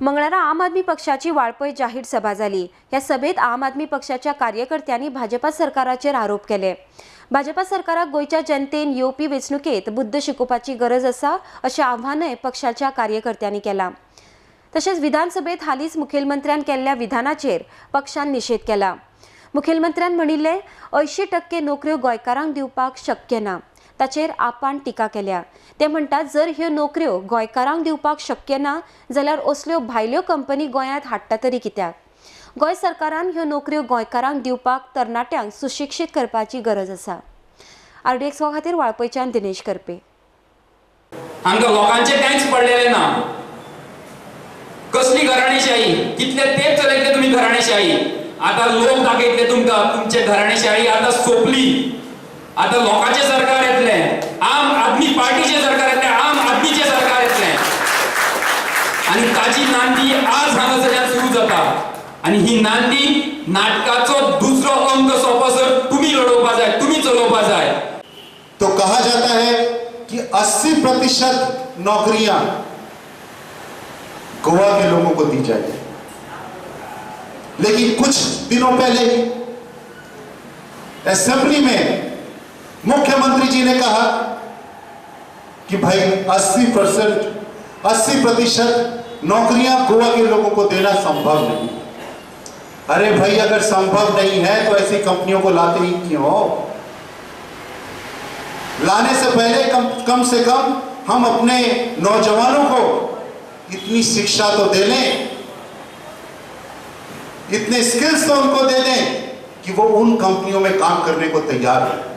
मंगळारा आम आदमी पक्षाची वाळपय जाहीर सभा झाली। या सभेत आम आदमी पक्षाच्या कार्यकर्त्यांनी भाजपा सरकाराचेर आरोप केले। भाजपा सरकाराक गोयच्या जनतेन येवपी वेंचणुकेत बुद्ध शिकोवपाची गरज आसा अशें आव्हानय पक्षाच्या कार्यकर्त्यांनी केलां। तशेंच विधानसभेत हालींच मुखेलमंत्र्यान केल्ल्या विधानाचेर पक्षान निषेध केला। मुखेलमंत्र्यान म्हणिल्ले 80% नोकऱ्यो गोंयकारांक दिवपाक शक्य ना, ताचेर आपान टिका केल्या। ते म्हणटात जर ह्यो नोकऱ्यो गोंयकारांक दिवपाक शक्य ना जाल्यार असल्यो भायल्यो कंपनी गोंयांत हाडटा तरी कित्याक? गोंय सरकारान ह्यो नोकऱ्यो गोंयकारांक दिवपाक तरणाट्यांक सुशिक्षीत करपाची गरज आसा। RDX खातीर वाळपयच्यान दिनेश करपे। हांगा लोकांचे टॅक्स पडलेले ना। कसली घराणेशाही, कितले तेप चलयतले तुम्ही घराणेशाही। आता लोक दाखयतले तुमकां तुमचे घराणेशाही आता सोपली। आता लोकांचे सरकार येतले, आम आदमी पार्टीचे सरकार येतले, आम आदमीचे सरकार येतले आणि ताची नांदी आज हांगासर सुरू जाता। आणि ही नांदी नाटकाचो दुसरो अंक सोंपसर तुम्ही लढवपा जाय, तुम्ही चलोवपा जाय। तो कहा जाता है कि 80% नौकरियां गोवा के लोगों को दी जाएगी, लेकिन कुछ दिनों पहले ही असेंबली में मुख्यमंत्री जी ने कहा कि भाई 80% नौकरियां गोवा के लोगों को देना संभव नहीं। अरे भाई, अगर संभव नहीं है तो ऐसी कंपनियों को लाते ही क्यों? लाने से पहले कम से कम हम अपने नौजवानों को इतनी शिक्षा तो दे लें, इतने स्किल्स तो उनको दे दें कि वो उन कंपनियों में काम करने को तैयार है।